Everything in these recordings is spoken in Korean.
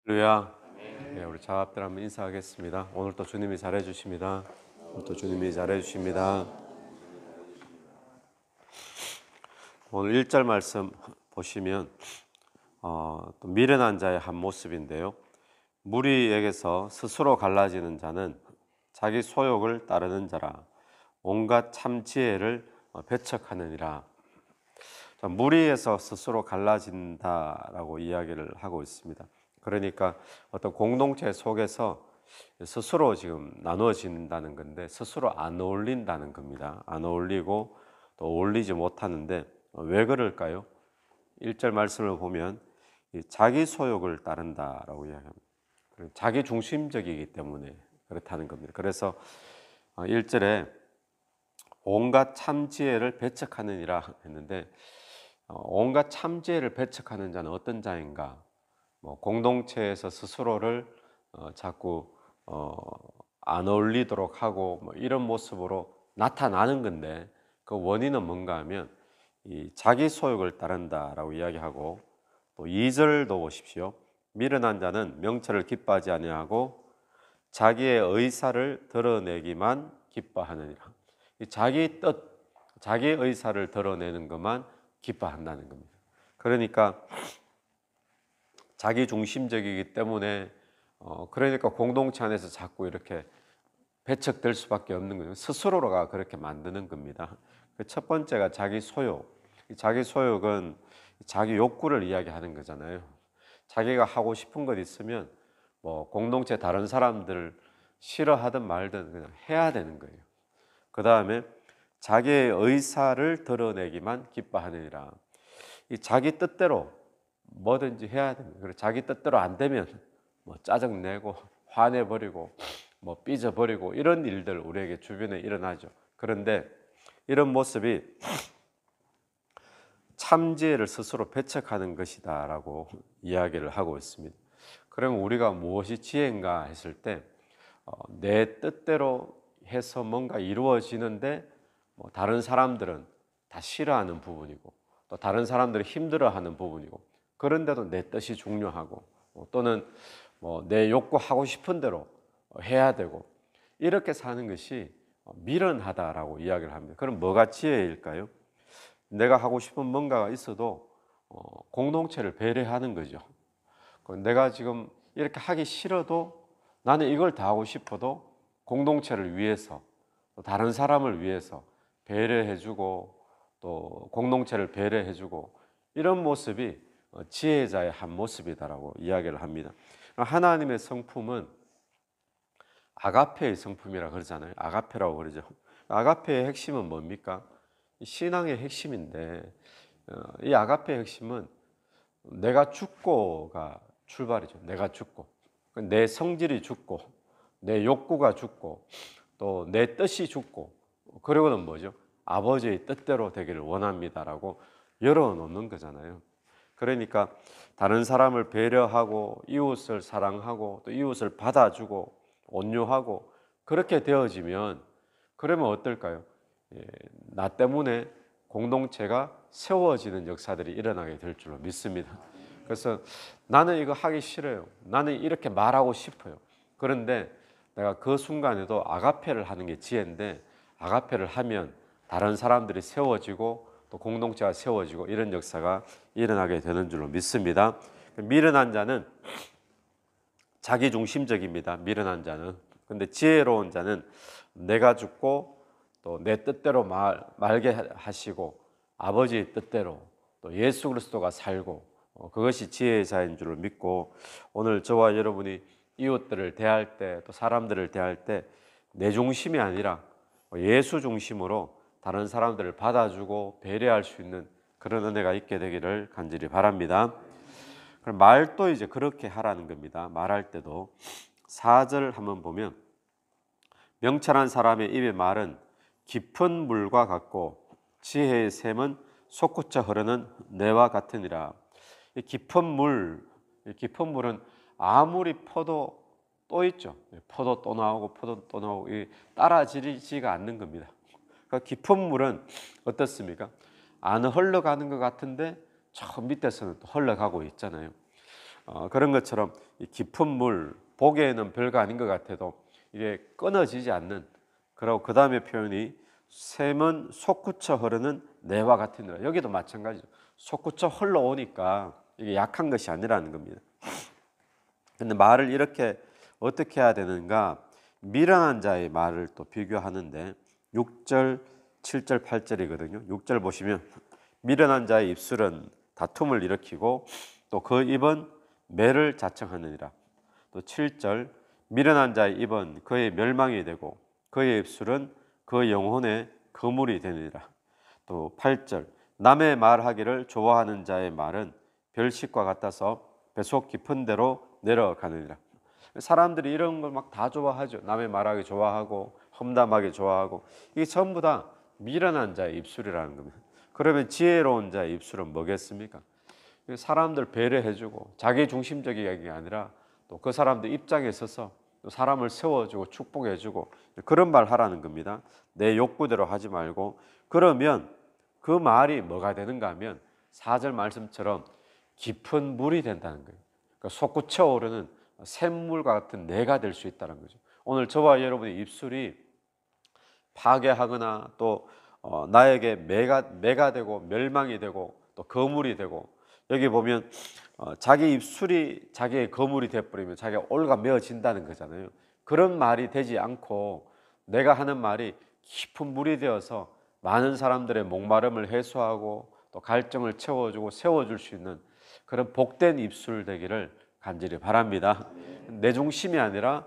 할렐루야. 네, 우리 자합들 한번 인사하겠습니다. 오늘 또 주님이 잘해 주십니다. 오늘 또 주님이 잘해 주십니다. 오늘 1절 말씀 보시면 또 미련한 자의 한 모습인데요. 무리에게서 스스로 갈라지는 자는 자기 소욕을 따르는 자라 온갖 참 지혜를 배척하느니라. 무리에서 스스로 갈라진다라고 이야기를 하고 있습니다. 그러니까 어떤 공동체 속에서 스스로 지금 나누어진다는 건데 스스로 안 어울린다는 겁니다. 안 어울리고 또 어울리지 못하는데 왜 그럴까요? 1절 말씀을 보면 자기 소욕을 따른다라고 이야기합니다. 자기 중심적이기 때문에 그렇다는 겁니다. 그래서 1절에 온갖 참 지혜를 배척하느니라 했는데 온갖 참 지혜를 배척하는 자는 어떤 자인가? 공동체에서 스스로를 자꾸 안 어울리도록 하고 이런 모습으로 나타나는 건데 그 원인은 뭔가 하면 이 자기 소욕을 따른다라고 이야기하고 또 2절도 보십시오. 미련한 자는 명철을 기뻐하지 아니하고 자기의 의사를 드러내기만 기뻐하느니라. 자기 뜻, 자기의 의사를 드러내는 것만 기뻐한다는 겁니다. 그러니까 자기 중심적이기 때문에 그러니까 공동체 안에서 자꾸 이렇게 배척될 수밖에 없는 거죠. 스스로가 그렇게 만드는 겁니다. 그 첫 번째가 자기 소욕. 자기 소욕은 자기 욕구를 이야기하는 거잖아요. 자기가 하고 싶은 것 있으면 공동체 다른 사람들 싫어하든 말든 그냥 해야 되는 거예요. 그 다음에 자기의 의사를 드러내기만 기뻐하느니라. 이 자기 뜻대로 뭐든지 해야 됩니다. 그리고 자기 뜻대로 안 되면 짜증내고 화내버리고 삐져버리고 이런 일들 우리에게 주변에 일어나죠. 그런데 이런 모습이 참지혜를 스스로 배척하는 것이다 라고 이야기를 하고 있습니다. 그러면 우리가 무엇이 지혜인가 했을 때 내 뜻대로 해서 뭔가 이루어지는데 다른 사람들은 다 싫어하는 부분이고 또 다른 사람들이 힘들어하는 부분이고 그런데도 내 뜻이 중요하고 또는 내 욕구하고 싶은 대로 해야 되고 이렇게 사는 것이 미련하다라고 이야기를 합니다. 그럼 뭐가 지혜일까요? 내가 하고 싶은 뭔가가 있어도 공동체를 배려하는 거죠. 내가 지금 이렇게 하기 싫어도 나는 이걸 다 하고 싶어도 공동체를 위해서 또 다른 사람을 위해서 배려해주고 또 공동체를 배려해주고 이런 모습이 지혜자의 한 모습이다라고 이야기를 합니다. 하나님의 성품은 아가페의 성품이라 그러잖아요. 아가페라고 그러죠. 아가페의 핵심은 뭡니까? 신앙의 핵심인데 이 아가페의 핵심은 내가 죽고가 출발이죠. 내가 죽고 내 성질이 죽고 내 욕구가 죽고 또 내 뜻이 죽고 그리고는 뭐죠? 아버지의 뜻대로 되기를 원합니다라고 열어놓는 거잖아요. 그러니까 다른 사람을 배려하고 이웃을 사랑하고 또 이웃을 받아주고 온유하고 그렇게 되어지면 그러면 어떨까요? 나 때문에 공동체가 세워지는 역사들이 일어나게 될 줄로 믿습니다. 그래서 나는 이거 하기 싫어요. 나는 이렇게 말하고 싶어요. 그런데 내가 그 순간에도 아가페를 하는 게 지혜인데 아가페를 하면 다른 사람들이 세워지고 또 공동체가 세워지고 이런 역사가 일어나게 되는 줄로 믿습니다. 미련한 자는 자기 중심적입니다. 미련한 자는. 근데 지혜로운 자는 내가 죽고 또 내 뜻대로 말게 하시고 아버지의 뜻대로 또 예수 그리스도가 살고 그것이 지혜자인 줄을 믿고 오늘 저와 여러분이 이웃들을 대할 때 또 사람들을 대할 때 내 중심이 아니라 예수 중심으로 다른 사람들을 받아주고 배려할 수 있는 그런 은혜가 있게 되기를 간절히 바랍니다. 그럼 말도 이제 그렇게 하라는 겁니다. 말할 때도 4절 한번 보면 명철한 사람의 입의 말은 깊은 물과 같고 지혜의 샘은 솟구쳐 흐르는 내와 같으니라. 이 깊은 물은 아무리 퍼도 또 있죠. 퍼도 또 나오고 퍼도 또 나오고 따라지지가 않는 겁니다. 그러니까 깊은 물은 어떻습니까? 안 흘러가는 것 같은데 저 밑에서는 또 흘러가고 있잖아요. 그런 것처럼 이 깊은 물, 보기에는 별거 아닌 것 같아도 이게 끊어지지 않는, 그리고 그 다음에 표현이 샘은 솟구쳐 흐르는 내와 같으니라. 여기도 마찬가지죠. 솟구쳐 흘러오니까 이게 약한 것이 아니라는 겁니다. 근데 말을 이렇게 어떻게 해야 되는가? 미련한 자의 말을 또 비교하는데 6절, 7절, 8절이거든요. 6절 보시면 미련한 자의 입술은 다툼을 일으키고 또 그 입은 매를 자청하느니라. 또 7절 미련한 자의 입은 그의 멸망이 되고 그의 입술은 그 영혼의 거물이 되느니라. 또 8절 남의 말하기를 좋아하는 자의 말은 별식과 같아서 배속 깊은 데로 내려가느니라. 사람들이 이런 걸 막 다 좋아하죠. 남의 말하기 좋아하고 험담하기 좋아하고, 이게 전부 다 미련한 자의 입술이라는 겁니다. 그러면 지혜로운 자의 입술은 뭐겠습니까? 사람들 배려해주고 자기 중심적인 게 아니라 또 그 사람들 입장에 서서 사람을 세워주고 축복해주고 그런 말 하라는 겁니다. 내 욕구대로 하지 말고. 그러면 그 말이 뭐가 되는가 하면 4절 말씀처럼 깊은 물이 된다는 거예요. 그러니까 솟구쳐 오르는 샘물과 같은 내가 될 수 있다는 거죠. 오늘 저와 여러분의 입술이 파괴하거나 또 나에게 매가 되고 멸망이 되고 또 거물이 되고, 여기 보면 자기 입술이 자기의 거물이 되어버리면 자기가 올가매어진다는 거잖아요. 그런 말이 되지 않고 내가 하는 말이 깊은 물이 되어서 많은 사람들의 목마름을 해소하고 또 갈증을 채워주고 세워줄 수 있는 그런 복된 입술 되기를 간절히 바랍니다. 내 중심이 아니라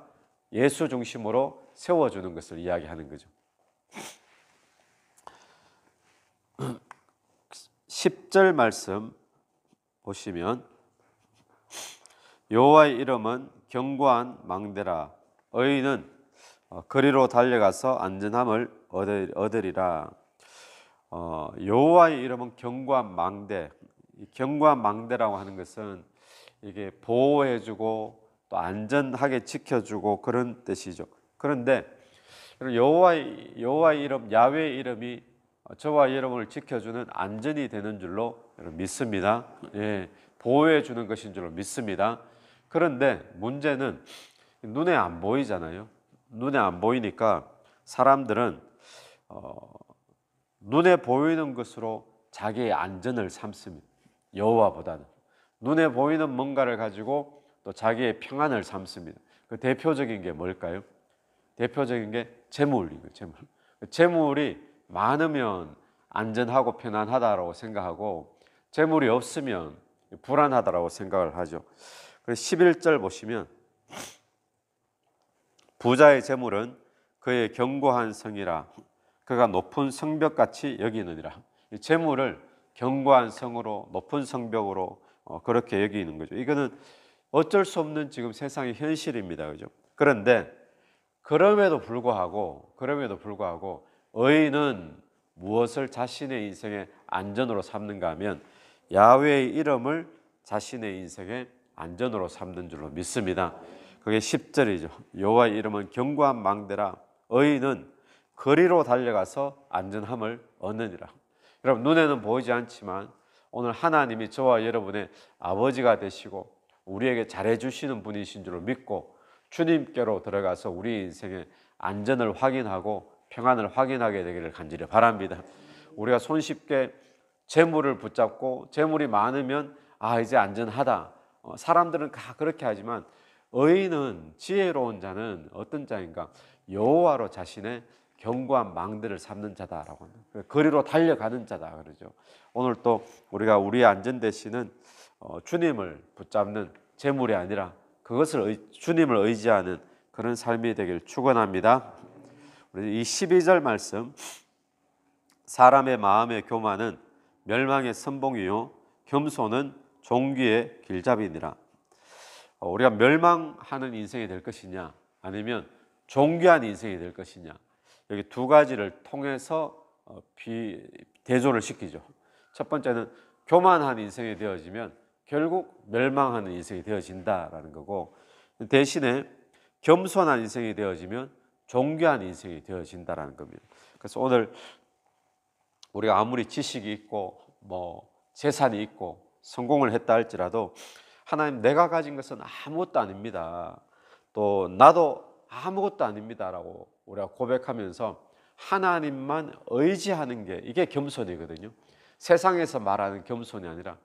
예수 중심으로 세워주는 것을 이야기하는 거죠. 10절 말씀 보시면 여호와의 이름은 견고한 망대라. 의인은 거리로 달려가서 안전함을 얻으리라. 여호와의 이름은 견고한 망대. 견고한 망대라고 하는 것은 이게 보호해주고 또 안전하게 지켜주고 그런 뜻이죠. 그런데 여호와의 이름, 야훼의 이름이 저와 여러분을 지켜주는 안전이 되는 줄로 믿습니다. 예, 보호해 주는 것인 줄로 믿습니다. 그런데 문제는 눈에 안 보이잖아요. 눈에 안 보이니까 사람들은 눈에 보이는 것으로 자기의 안전을 삼습니다. 여호와보다는 눈에 보이는 뭔가를 가지고 또 자기의 평안을 삼습니다. 그 대표적인 게 뭘까요? 대표적인 게 재물이에요. 재물이 많으면 안전하고 편안하다라고 생각하고 재물이 없으면 불안하다라고 생각을 하죠. 그래서 11절 보시면 부자의 재물은 그의 견고한 성이라 그가 높은 성벽같이 여기느니라. 재물을 견고한 성으로 높은 성벽으로 그렇게 여기는 거죠. 이거는 어쩔 수 없는 지금 세상의 현실입니다. 그죠? 그런데 그럼에도 불구하고 의인은 무엇을 자신의 인생의 안전으로 삼는가 하면 야훼의 이름을 자신의 인생의 안전으로 삼는 줄로 믿습니다. 그게 10절이죠. 여호와의 이름은 견고한 망대라. 의인은 거리로 달려가서 안전함을 얻느니라. 여러분, 눈에는 보이지 않지만 오늘 하나님이 저와 여러분의 아버지가 되시고 우리에게 잘해주시는 분이신 줄로 믿고 주님께로 들어가서 우리 인생의 안전을 확인하고 평안을 확인하게 되기를 간절히 바랍니다. 우리가 손쉽게 재물을 붙잡고 재물이 많으면 이제 안전하다. 사람들은 다 그렇게 하지만 의인은, 지혜로운 자는 어떤 자인가? 여호와로 자신의 견고한 망대를 삼는 자다라고 합니다. 거리로 달려가는 자다 그러죠. 오늘 또 우리가 우리의 안전 대신은 주님을 붙잡는 재물이 아니라 그것을 주님을 의지하는 그런 삶이 되길 축원합니다. 우리 이 12절 말씀, 사람의 마음의 교만은 멸망의 선봉이요 겸손은 종기의 길잡이니라. 우리가 멸망하는 인생이 될 것이냐 아니면 존귀한 인생이 될 것이냐, 여기 두 가지를 통해서 대조를 시키죠. 첫 번째는 교만한 인생이 되어지면 결국 멸망하는 인생이 되어진다라는 거고, 대신에 겸손한 인생이 되어지면 존귀한 인생이 되어진다라는 겁니다. 그래서 오늘 우리가 아무리 지식이 있고 재산이 있고 성공을 했다 할지라도 하나님, 내가 가진 것은 아무것도 아닙니다. 또 나도 아무것도 아닙니다라고 우리가 고백하면서 하나님만 의지하는 게 이게 겸손이거든요. 세상에서 말하는 겸손이 아니라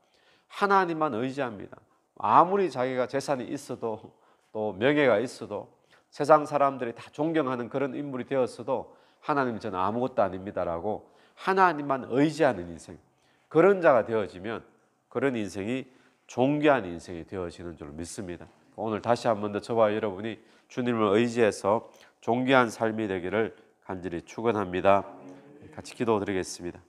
하나님만 의지합니다. 아무리 자기가 재산이 있어도 또 명예가 있어도 세상 사람들이 다 존경하는 그런 인물이 되었어도 하나님, 저는 아무것도 아닙니다라고 하나님만 의지하는 인생, 그런 자가 되어지면 그런 인생이 존귀한 인생이 되어지는 줄 믿습니다. 오늘 다시 한 번 더 저와 여러분이 주님을 의지해서 존귀한 삶이 되기를 간절히 축원합니다. 같이 기도드리겠습니다.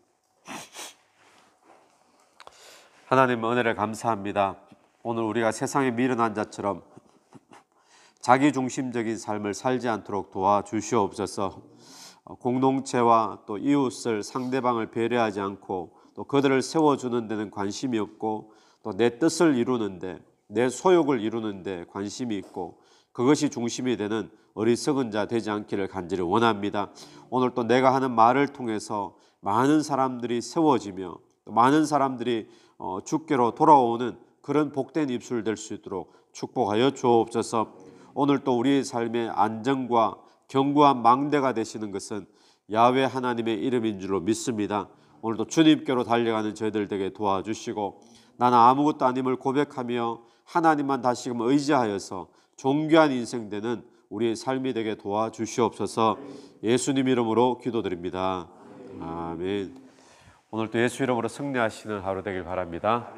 하나님, 은혜를 감사합니다. 오늘 우리가 세상에 미련한 자처럼 자기중심적인 삶을 살지 않도록 도와주시옵소서. 공동체와 또 이웃을, 상대방을 배려하지 않고 또 그들을 세워주는 데는 관심이 없고 또 내 뜻을 이루는데, 내 소욕을 이루는데 관심이 있고 그것이 중심이 되는 어리석은 자 되지 않기를 간절히 원합니다. 오늘 또 내가 하는 말을 통해서 많은 사람들이 세워지며 또 많은 사람들이 주께로 돌아오는 그런 복된 입술 될 수 있도록 축복하여 주옵소서. 오늘 또 우리의 삶의 안정과 견고한 망대가 되시는 것은 야훼 하나님의 이름인 줄로 믿습니다. 오늘도 주님께로 달려가는 저희들 되게 도와주시고 나는 아무것도 아님을 고백하며 하나님만 다시금 의지하여서 존귀한 인생 되는 우리의 삶이 되게 도와주시옵소서. 예수님 이름으로 기도드립니다. 아멘. 오늘도 예수 이름으로 승리하시는 하루 되길 바랍니다.